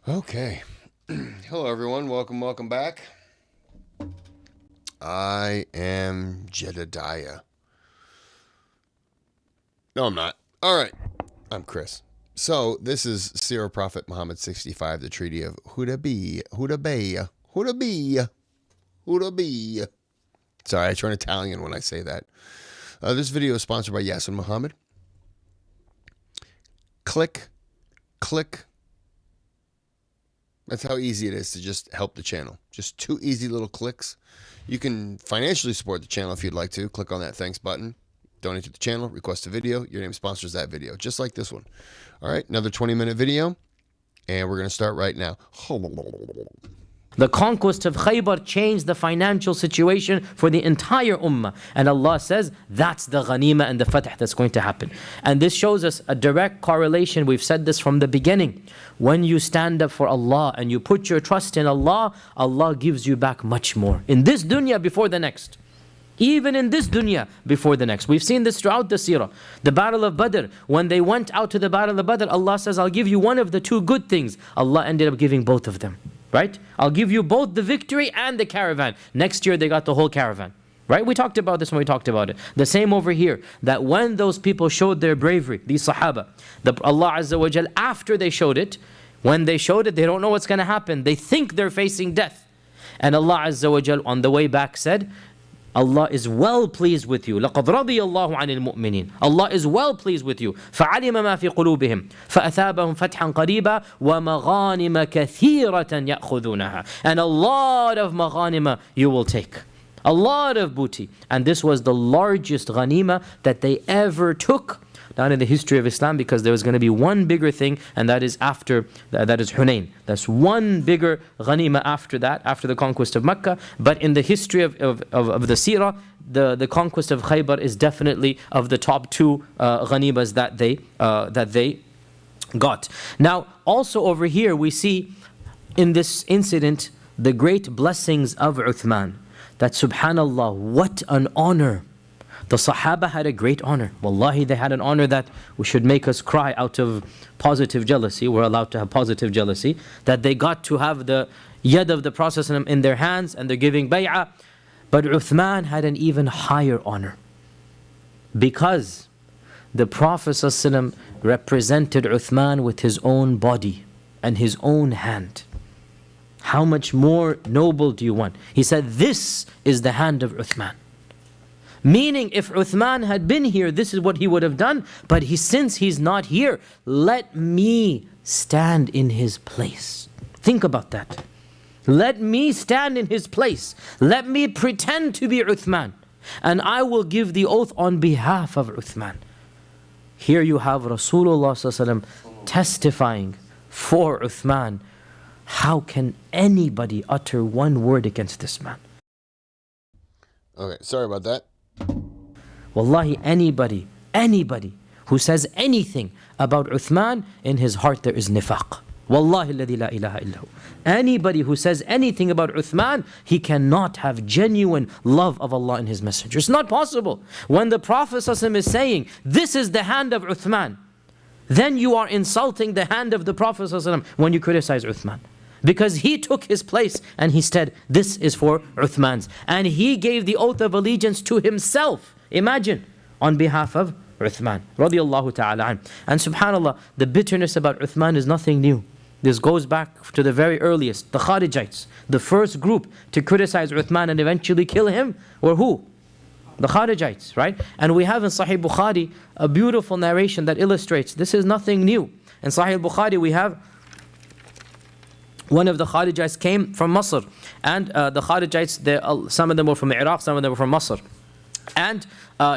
Okay. Hello, everyone. Welcome back. I am Jedediah. No, I'm not. All right. I'm Kris. So, this is Seerah Prophet Muhammad 65, the Treaty of Hudaybiyya. Sorry, I turn Italian when I say that. This video is sponsored by Yasin Muhammad. Click. That's how easy it is to just help the channel. Just 2 easy little clicks. You can financially support the channel if you'd like to. Click on that thanks button. Donate to the channel. Request a video. Your name sponsors that video. Just like this one. All right. Another 20-minute video. And we're going to start right now. The conquest of Khaybar changed the financial situation for the entire ummah. And Allah says that's the ghanima and the fatah that's going to happen. And this shows us a direct correlation. We've said this from the beginning. When you stand up for Allah and you put your trust in Allah, Allah gives you back much more. In this dunya before the next. Even in this dunya before the next. We've seen this throughout the seerah. The battle of Badr, when they went out to the battle of Badr, Allah says, I'll give you one of the 2 good things. Allah ended up giving both of them. Right? I'll give you both the victory and the caravan. Next year they got the whole caravan. Right? We talked about this when we talked about it. The same over here. That when those people showed their bravery, these sahaba, Allah Azza wa Jal, after they showed it, when they showed it, they don't know what's going to happen. They think they're facing death. And Allah Azza wa Jal on the way back said, Allah is well pleased with you. لَقَدْ رَضِيَ اللَّهُ عَنِ الْمُؤْمِنِينَ. Allah is well pleased with you. فَعَلِمَ مَا فِي قُلُوبِهِمْ فَأَثَابَهُمْ فَتْحًا قَرِيبًا وَمَغَانِمَ كَثِيرَةً يَأْخُذُونَهَا. And a lot of maghanima you will take. A lot of booty. And this was the largest ghanima that they ever took down in the history of Islam, because there was going to be one bigger thing, and that is after, that is Hunayn. That's one bigger ghanima after that, after the conquest of Mecca. But in the history of the seerah, the conquest of Khaybar is definitely of the top 2 ghanimas that they got. Now, also over here we see in this incident the great blessings of Uthman. That subhanallah, what an honor. The Sahaba had a great honor. Wallahi, they had an honor that should make us cry out of positive jealousy. We're allowed to have positive jealousy. That they got to have the yad of the Prophet in their hands and they're giving bay'ah. But Uthman had an even higher honor. Because the Prophet represented Uthman with his own body and his own hand. How much more noble do you want? He said, this is the hand of Uthman. Meaning, if Uthman had been here, this is what he would have done. But since he's not here, let me stand in his place. Think about that. Let me stand in his place. Let me pretend to be Uthman. And I will give the oath on behalf of Uthman. Here you have Rasulullah testifying for Uthman. How can anybody utter one word against this man? Okay, sorry about that. Wallahi, anybody who says anything about Uthman, in his heart there is nifaq. Wallahi alladhi la ilaha illahu. Anybody who says anything about Uthman, he cannot have genuine love of Allah and His Messenger. It's not possible. When the Prophet is saying, this is the hand of Uthman, then you are insulting the hand of the Prophet when you criticize Uthman. Because he took his place and he said, this is for Uthman's. And he gave the oath of allegiance to himself. Imagine, on behalf of Uthman. Radiallahu ta'ala an. And subhanAllah, the bitterness about Uthman is nothing new. This goes back to the very earliest, the Kharijites. The first group to criticize Uthman and eventually kill him were who? The Kharijites, right? And we have in Sahih Bukhari a beautiful narration that illustrates this is nothing new. In Sahih Bukhari we have one of the Kharijites came from Masr, and the Kharijites, some of them were from Iraq, some of them were from Masr, and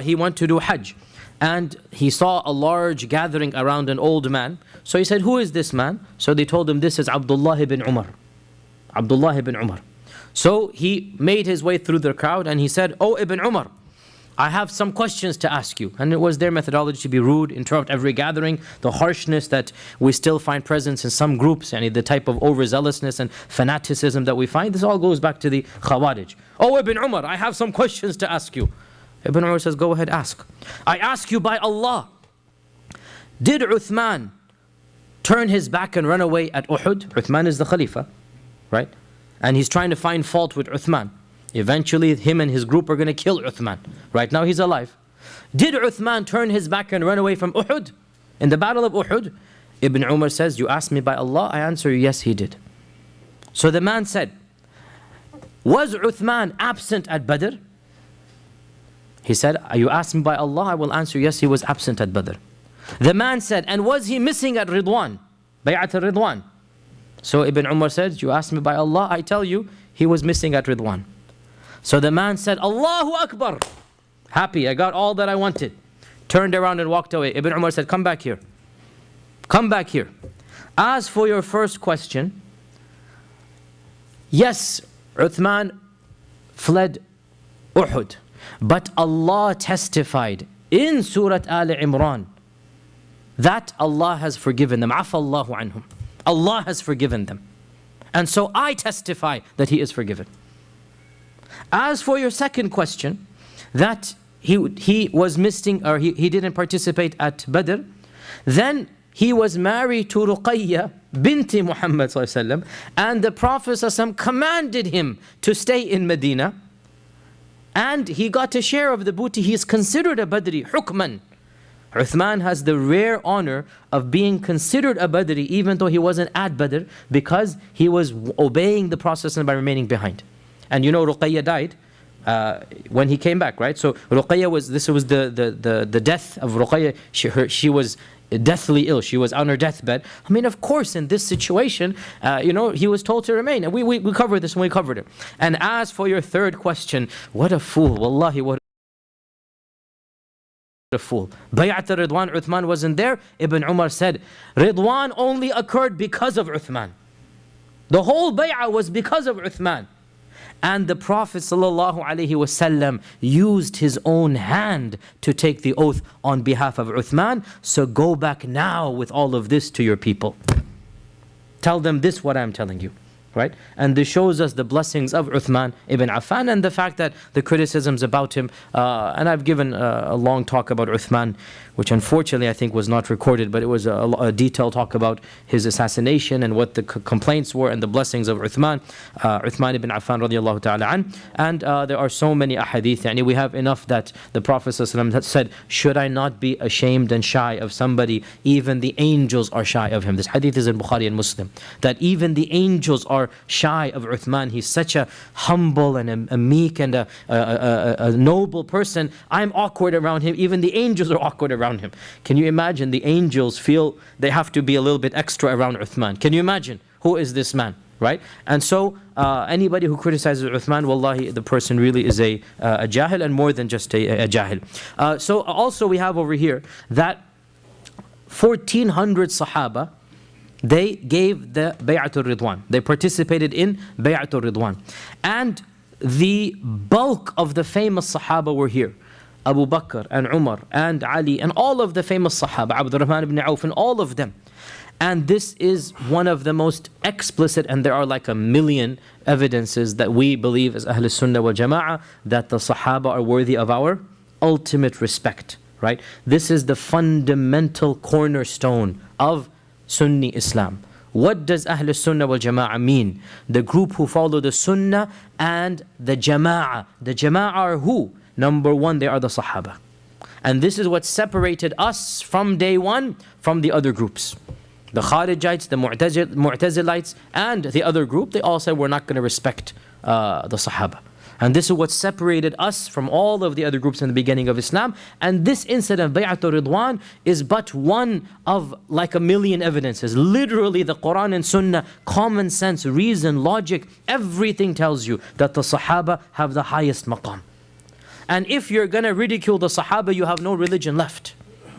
he went to do Hajj, and he saw a large gathering around an old man. So he said, who is this man? So they told him, this is Abdullah ibn Umar. Abdullah ibn Umar. So he made his way through the crowd and he said, oh Ibn Umar, I have some questions to ask you. And it was their methodology to be rude, interrupt every gathering, the harshness that we still find present in some groups, and the type of overzealousness and fanaticism that we find. This all goes back to the Khawarij. Oh Ibn Umar, I have some questions to ask you. Ibn Umar says, go ahead, ask. I ask you by Allah, did Uthman turn his back and run away at Uhud. Uthman is the Khalifa, right? And he's trying to find fault with Uthman. Eventually, him and his group are going to kill Uthman. Right now, he's alive. Did Uthman turn his back and run away from Uhud? In the battle of Uhud, Ibn Umar says, you asked me by Allah, I answer you, yes, he did. So the man said, was Uthman absent at Badr? He said, you asked me by Allah, I will answer, yes, he was absent at Badr. The man said, and was he missing at Ridwan? Bay'at al-Ridwan. So Ibn Umar said, you asked me by Allah, I tell you, he was missing at Ridwan. So the man said, Allahu Akbar. Happy, I got all that I wanted. Turned around and walked away. Ibn Umar said, come back here. Come back here. As for your first question, yes, Uthman fled Uhud. But Allah testified in Surah Al Imran that Allah has forgiven them. Afallahu anhum. Allah has forgiven them. And so I testify that He is forgiven. As for your second question, that he was missing, or he didn't participate at Badr, then he was married to Ruqayya binti Muhammad sallallahu alaihi wasallam, and the Prophet sallallahu alaihi wasallam commanded him to stay in Medina, and he got a share of the booty. He is considered a Badri, hukman. Uthman has the rare honor of being considered a Badri even though he wasn't at Badr, because he was obeying the Prophet by remaining behind. And you know Ruqayya died when he came back, right? So Ruqayya was, this was the death of Ruqayya. She was deathly ill. She was on her deathbed. I mean, of course, in this situation, he was told to remain. And we covered this when we covered it. And as for your third question, what a fool. Wallahi, what a fool. Bay'at al-Ridwan, Uthman wasn't there. Ibn Umar said, Ridwan only occurred because of Uthman. The whole bay'ah was because of Uthman. And the Prophet ﷺ used his own hand to take the oath on behalf of Uthman. So go back now with all of this to your people. Tell them this, what I'm telling you. Right? And this shows us the blessings of Uthman ibn Affan, and the fact that the criticisms about him, and I've given a long talk about Uthman, which unfortunately I think was not recorded, but it was a detailed talk about his assassination and what the complaints were and the blessings of Uthman ibn Affan radiallahu ta'ala an. And there are so many ahadith, and we have enough that the Prophet ﷺ said, should I not be ashamed and shy of somebody, even the angels are shy of him. This hadith is in Bukhari and Muslim, that even the angels are shy of Uthman. He's such a humble and a meek and a noble person. I'm awkward around him. Even the angels are awkward around him. Can you imagine? The angels feel they have to be a little bit extra around Uthman. Can you imagine? Who is this man? Right? And so anybody who criticizes Uthman, wallahi, the person really is a jahil, and more than just a jahil. So also we have over here that 1,400 Sahaba, they gave the Bay'atul Ridwan. They participated in Bay'atul Ridwan. And the bulk of the famous Sahaba were here. Abu Bakr and Umar and Ali and all of the famous Sahaba, Abdurrahman ibn Auf and all of them. And this is one of the most explicit, and there are like a million evidences that we believe as Ahl Sunnah wal Jama'ah that the Sahaba are worthy of our ultimate respect. Right? This is the fundamental cornerstone of Sunni Islam. What does Ahl Sunnah wal Jama'ah mean? The group who follow the Sunnah and the Jama'ah. The Jama'ah are who? Number one, they are the Sahaba. And this is what separated us from day one from the other groups. The Kharijites, the Mu'tazilites, and the other group, they all said we're not going to respect the Sahaba. And this is what separated us from all of the other groups in the beginning of Islam. And this incident, Bay'atul Ridwan, is but one of like a million evidences. Literally the Quran and Sunnah, common sense, reason, logic, everything tells you that the Sahaba have the highest maqam. And if you're going to ridicule the Sahaba, you have no religion left.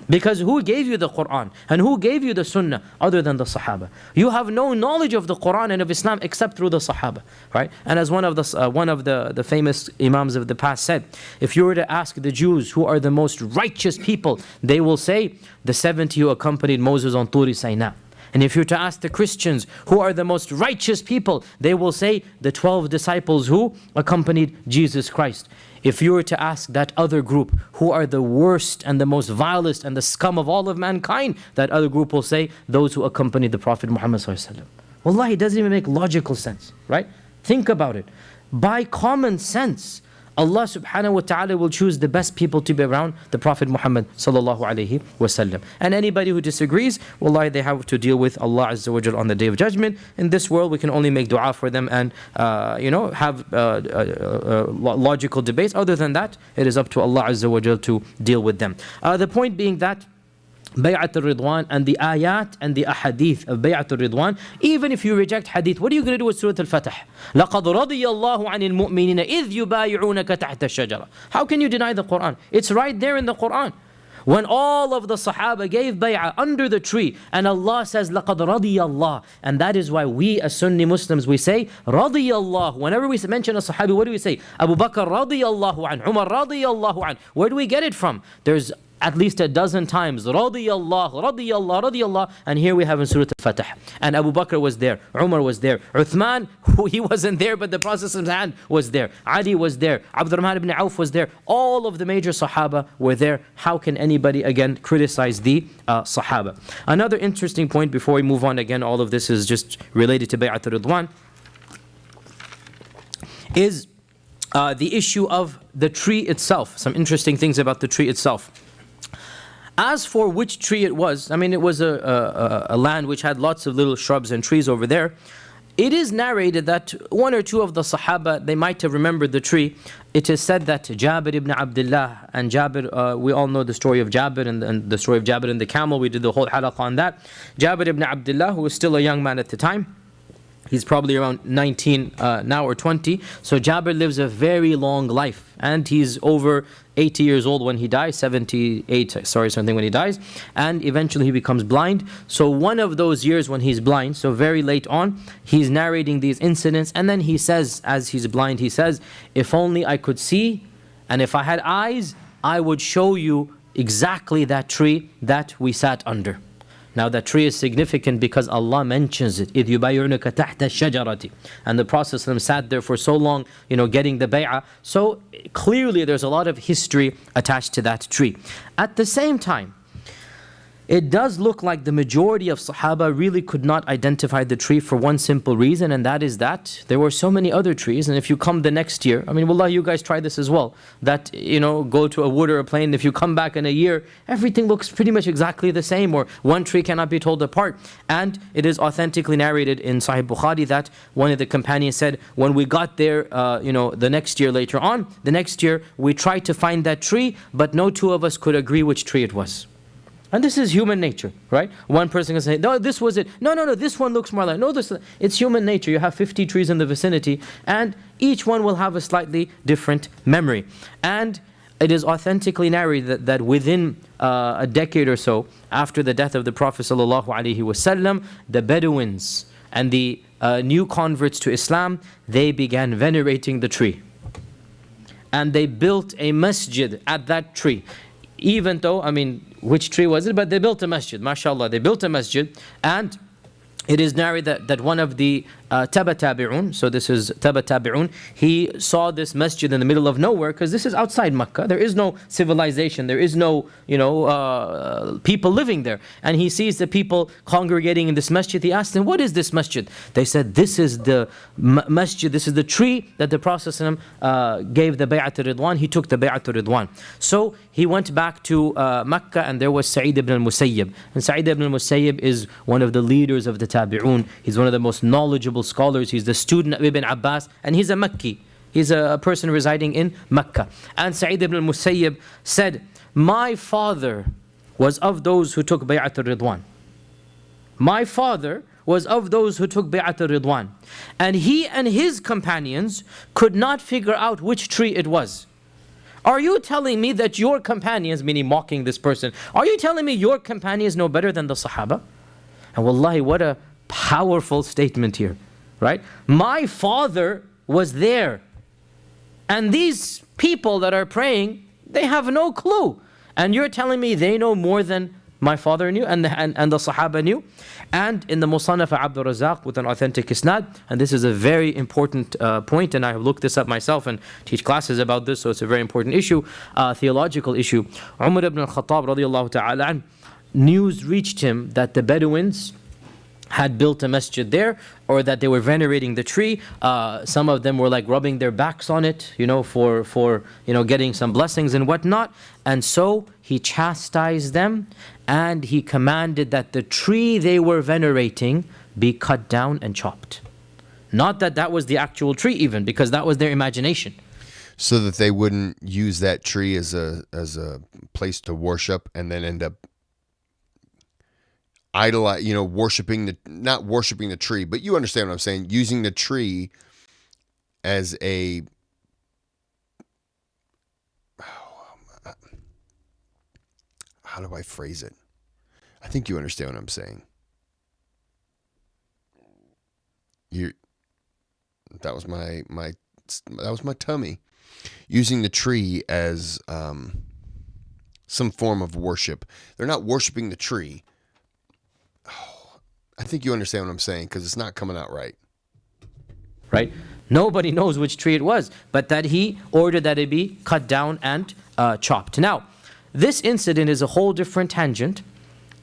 Because who gave you the Quran and who gave you the Sunnah other than the Sahaba? You have no knowledge of the Quran and of Islam except through the Sahaba, right? And as one of the famous Imams of the past said, if you were to ask the Jews who are the most righteous people, they will say the 70 who accompanied Moses on Turi Sinai. And if you're to ask the Christians who are the most righteous people, they will say the 12 disciples who accompanied Jesus Christ. If you were to ask that other group who are the worst and the most vilest and the scum of all of mankind, that other group will say those who accompanied the Prophet Muhammad sallallahu alaihi wasallam. Wallahi, it doesn't even make logical sense, right? Think about it. By common sense, Allah subhanahu wa ta'ala will choose the best people to be around the Prophet Muhammad sallallahu alaihi wasallam. And anybody who disagrees, wallahi, they have to deal with Allah Azza wa Jal on the Day of Judgment. In this world, we can only make dua for them and have logical debates. Other than that, it is up to Allah Azza wa Jal to deal with them. The point being that Bay'at al-Ridwan and the ayat and the ahadith of Bay'at al-Ridwan, even if you reject hadith, what are you going to do with Surah Al-Fatih? لَقَدْ رَضِيَ اللَّهُ عَنِ الْمُؤْمِنِينَ إِذْ يُبَايِعُونَكَ تَحْتَ الشَّجَرَةِ. How can you deny the Quran? It's right there in the Quran. When all of the Sahaba gave bay'ah under the tree, and Allah says, لَقَدْ رَضِيَ اللَّهُ. And that is why we as Sunni Muslims, we say, رَضِيَ اللَّهُ. Whenever we mention a Sahabi, what do we say? Abu Bakr رَضِيَ اللَّهُ عَنْهُ, Umar رَضِيَ اللَّهُ عَنْهُ. Where do we get it from? There's at least a dozen times, radiyallah, radiyallah, radiyallah, and here we have in Surah Al-Fatih. And Abu Bakr was there, Umar was there, Uthman, he wasn't there, but the Prophet's hand was there, Ali was there, Abdurrahman ibn Auf was there, all of the major Sahaba were there. How can anybody again criticize the Sahaba? Another interesting point before we move on, again, all of this is just related to Bay'at al-Ridwan, is the issue of the tree itself. Some interesting things about the tree itself. As for which tree it was, I mean, it was a land which had lots of little shrubs and trees over there. It is narrated that one or two of the Sahaba, they might have remembered the tree. It is said that Jabir ibn Abdullah, and Jabir, we all know the story of Jabir and the story of Jabir and the camel. We did the whole halaqah on that. Jabir ibn Abdullah, who was still a young man at the time, he's probably around 19 now or 20. So Jabir lives a very long life, and he's over 80 years old when he dies, 78, something when he dies, and eventually he becomes blind. So one of those years when he's blind, so very late on, he's narrating these incidents, and then he says, as he's blind, he says, if only I could see, and if I had eyes, I would show you exactly that tree that we sat under. Now that tree is significant because Allah mentions it. إِذْ يُبَايِعُونَكَ تَحْتَ الشَّجَرَةِ. And the Prophet ﷺ sat there for so long, getting the bay'ah. So clearly there's a lot of history attached to that tree. At the same time, it does look like the majority of Sahaba really could not identify the tree for one simple reason, and that is that there were so many other trees. And if you come the next year, I mean, wallah, you guys try this as well, that, go to a wood or a plain, if you come back in a year, everything looks pretty much exactly the same, or one tree cannot be told apart. And it is authentically narrated in Sahih Bukhari that one of the companions said, when we got there, the next year later on, the next year, we tried to find that tree, but no two of us could agree which tree it was. And this is human nature, right? One person can say, no, this was it. No, this one looks more like, no, this. It's human nature. You have 50 trees in the vicinity, and each one will have a slightly different memory. And it is authentically narrated that within a decade or so, after the death of the Prophet ﷺ, the Bedouins and the new converts to Islam, they began venerating the tree. And they built a masjid at that tree. Even though, which tree was it? But they built a masjid, mashallah. They built a masjid, and it is narrated that one of the Tabi'un, so this is Tabi'un, he saw this masjid in the middle of nowhere, because this is outside Makkah. There is no civilization, there is no, people living there. And he sees the people congregating in this masjid. He asked them, what is this masjid? They said, this is the masjid, this is the tree that the Prophet gave the Bay'at al-Ridwan. He took the Bay'at al-Ridwan. So he went back to Makkah, and there was Sa'id ibn al-Musayyib. And Sa'id ibn al-Musayyib is one of the leaders of the Tabi'un. He's one of the most knowledgeable scholars. He's the student of Ibn Abbas, and he's a Makki. He's a person residing in Mecca. And Sa'id ibn al-Musayyib said, my father was of those who took Bay'at al-Ridwan. My father was of those who took Bay'at al-Ridwan. And he and his companions could not figure out which tree it was. Are you telling me that your companions, meaning mocking this person, are you telling me your companions know better than the Sahaba? And wallahi, what a powerful statement here, right? My father was there, and these people that are praying, they have no clue. And you're telling me they know more than My father knew, and the Sahaba knew. And in the Musannaf Abdul Razak with an authentic isnad, and this is a very important point, and I have looked this up myself and teach classes about this, so it's a very important issue, theological issue. Umar ibn al-Khattab radiallahu ta'ala an, news reached him that the Bedouins had built a masjid there, or that they were venerating the tree. Some of them were like rubbing their backs on it, for getting some blessings and whatnot. And so he chastised them, and he commanded that the tree they were venerating be cut down and chopped. Not that that was the actual tree even, because that was their imagination. So that they wouldn't use that tree as a place to worship and then end up idolize, not worshiping the tree, but you understand what I'm saying, using the tree as a how do I phrase it? I think you understand what I'm saying. That was my tummy. Using the tree as some form of worship. They're not worshiping the tree. I think you understand what I'm saying, because it's not coming out right. Right? Nobody knows which tree it was, but that he ordered that it be cut down and chopped. Now, this incident is a whole different tangent,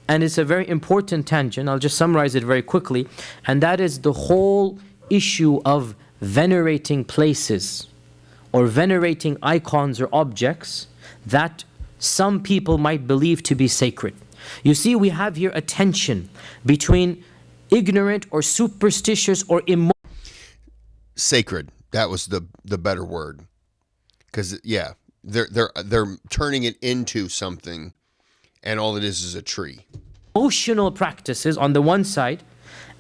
and it's a very important tangent. I'll just summarize it very quickly, and that is the whole issue of venerating places or venerating icons or objects that some people might believe to be sacred. You see, we have here a tension between ignorant or superstitious or immoral. Sacred. That was the better word. Because they're turning it into something, and all it is a tree. Emotional practices on the one side,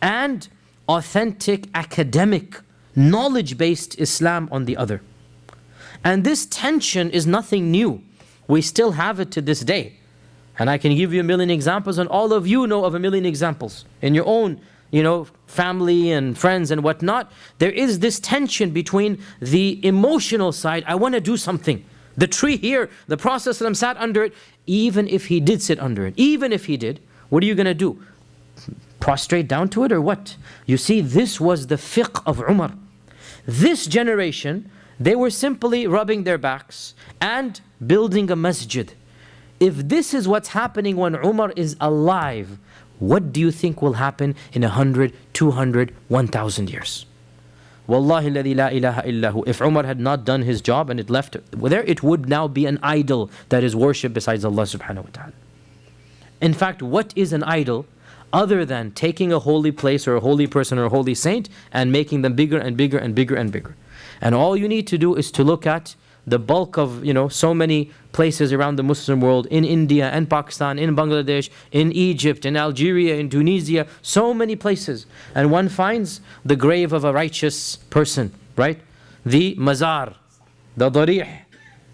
and authentic academic knowledge-based Islam on the other. And this tension is nothing new. We still have it to this day. And I can give you a million examples, and all of you know of a million examples in your own, family and friends and whatnot. There is this tension between the emotional side. I want to do something. The tree here, the Prophet ﷺ sat under it. Even if he did sit under it, even if he did, what are you going to do? Prostrate down to it or what? You see, this was the fiqh of Umar. This generation, they were simply rubbing their backs and building a masjid. If this is what's happening when Umar is alive, what do you think will happen in 100, 200, 1,000 years? Wallahi alladhi la ilaha illahu. If Umar had not done his job and it left there, it would now be an idol that is worshipped besides Allah subhanahu wa ta'ala. In fact, what is an idol other than taking a holy place or a holy person or a holy saint and making them bigger and bigger and bigger and bigger? And all you need to do is to look at the bulk of, so many places around the Muslim world, in India and Pakistan, in Bangladesh, in Egypt, in Algeria, in Tunisia, so many places. And one finds the grave of a righteous person, right? The mazar, the darih,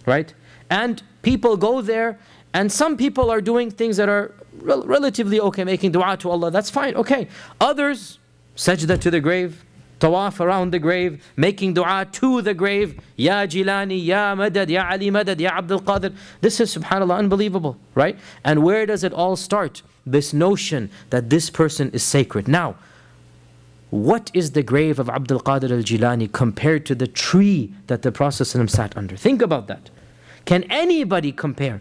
right? And people go there, and some people are doing things that are relatively okay, making dua to Allah, that's fine, okay. Others, sajda to the grave, tawaf around the grave, making dua to the grave, Ya Jilani, Ya Madad, Ya Ali Madad, Ya Abdul Qadir. This is subhanAllah unbelievable, right? And where does it all start? This notion that this person is sacred. Now, what is the grave of Abdul Qadir al-Jilani compared to the tree that the Prophet ﷺ sat under? Think about that. Can anybody compare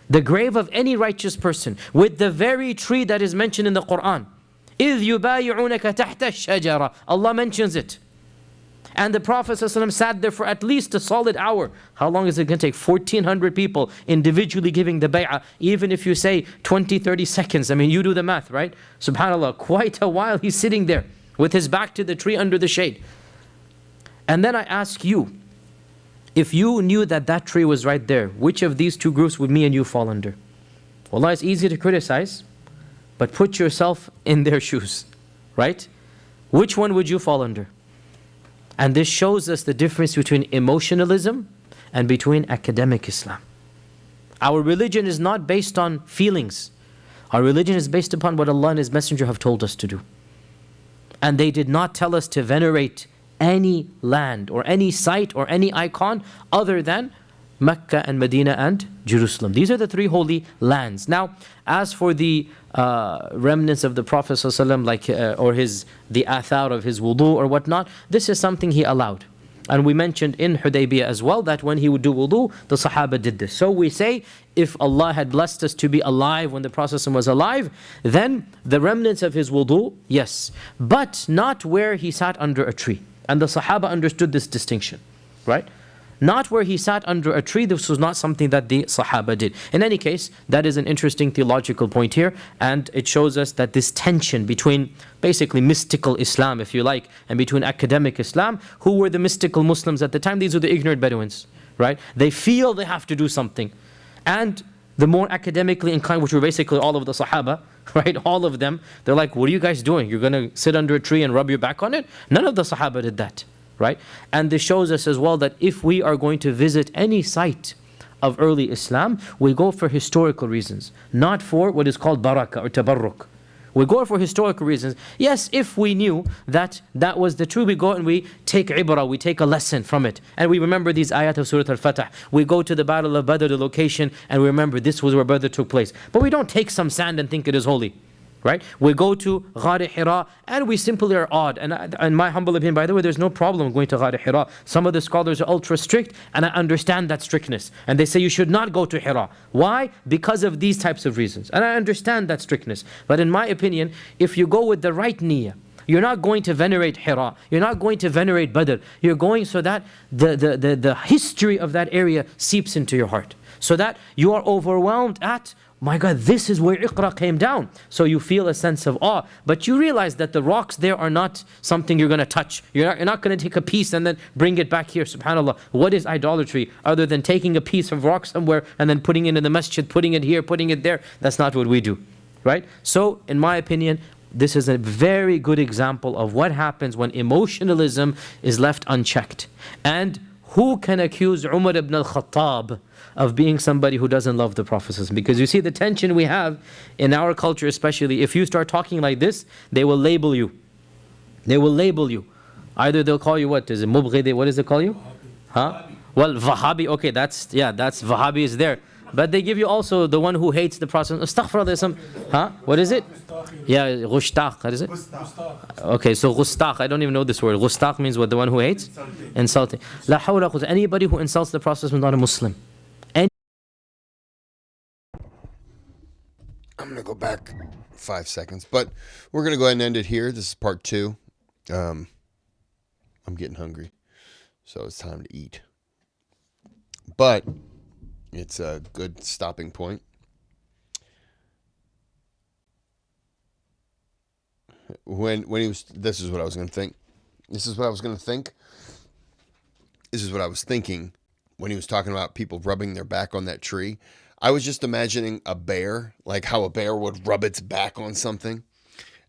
the grave of any righteous person with the very tree that is mentioned in the Quran? إِذْ يُبَايِعُونَكَ تَحْتَ الشَّجَرَةِ. Allah mentions it. And the Prophet ﷺ sat there for at least a solid hour. How long is it going to take? 1,400 people individually giving the bay'ah. Even if you say 20, 30 seconds, you do the math, right? SubhanAllah, quite a while he's sitting there with his back to the tree under the shade. And then I ask you, if you knew that that tree was right there, which of these two groups would me and you fall under? Wallah, it's easy to criticize, but put yourself in their shoes, right? Which one would you fall under? And this shows us the difference between emotionalism and between academic Islam. Our religion is not based on feelings. Our religion is based upon what Allah and His Messenger have told us to do. And they did not tell us to venerate any land or any site or any icon other than Mecca and Medina and Jerusalem. These are the three holy lands. Now, as for the remnants of the Prophet ﷺ, like or the athar of his wudu or whatnot, this is something he allowed. And we mentioned in Hudaybiyya as well that when he would do wudu, the Sahaba did this. So we say, if Allah had blessed us to be alive when the Prophet ﷺ was alive, then the remnants of his wudu, yes. But not where he sat under a tree. And the Sahaba understood this distinction, right? Not where he sat under a tree. This was not something that the Sahaba did. In any case, that is an interesting theological point here, and it shows us that this tension between basically mystical Islam, if you like, and between academic Islam. Who were the mystical Muslims at the time? These were the ignorant Bedouins, right? They feel they have to do something. And the more academically inclined, which were basically all of the Sahaba, right? All of them, they're like, what are you guys doing? You're going to sit under a tree and rub your back on it? None of the Sahaba did that. Right? And this shows us as well that if we are going to visit any site of early Islam, we go for historical reasons, not for what is called barakah or tabarruk. We go for historical reasons. Yes, if we knew that that was the truth, we go and we take ibrah, we take a lesson from it. And we remember these ayat of Surah Al-Fatah. We go to the Battle of Badr, the location, and we remember this was where Badr took place. But we don't take some sand and think it is holy. Right? We go to Ghar Hira and we simply are awed. And in my humble opinion, by the way, there's no problem going to Ghar Hira. Some of the scholars are ultra strict, and I understand that strictness. And they say you should not go to Hira. Why? Because of these types of reasons. And I understand that strictness. But in my opinion, if you go with the right niyyah, you're not going to venerate Hira. You're not going to venerate Badr. You're going so that the history of that area seeps into your heart. So that you are overwhelmed at, my God, this is where Iqra came down. So you feel a sense of awe. But you realize that the rocks there are not something you're going to touch. You're not going to take a piece and then bring it back here. SubhanAllah. What is idolatry other than taking a piece of rock somewhere and then putting it in the masjid, putting it here, putting it there? That's not what we do. Right? So, in my opinion, this is a very good example of what happens when emotionalism is left unchecked. And who can accuse Umar ibn al-Khattab of being somebody who doesn't love the Prophet? Because you see the tension we have in our culture, especially if you start talking like this, they will label you. They will label you. Either they'll call you what? Is it Mubghidi? What does it call you? Huh? Well, Wahhabi. Okay, that's Wahhabi is there. But they give you also the one who hates the Prophet. Astaghfirullah, there's some, huh? What is it? Yeah, Gushtaq. What is it? Okay, so Gustaq. I don't even know this word. Gustaq means what? The one who hates? Insulting. La hawla quwwata. Anybody who insults the Prophet is not a Muslim. I'm going to go back 5 seconds, but we're going to go ahead and end it here. This is part 2. I'm getting hungry, so it's time to eat. But it's a good stopping point. When he was, this is what I was going to think. This is what I was going to think. This is what I was thinking when he was talking about people rubbing their back on that tree. I was just imagining a bear, like how a bear would rub its back on something.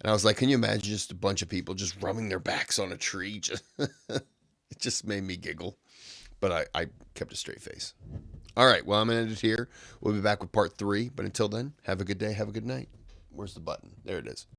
And I was like, can you imagine just a bunch of people just rubbing their backs on a tree? It just made me giggle. But I kept a straight face. All right, well, I'm going to end it here. We'll be back with part 3. But until then, have a good day, have a good night. Where's the button? There it is.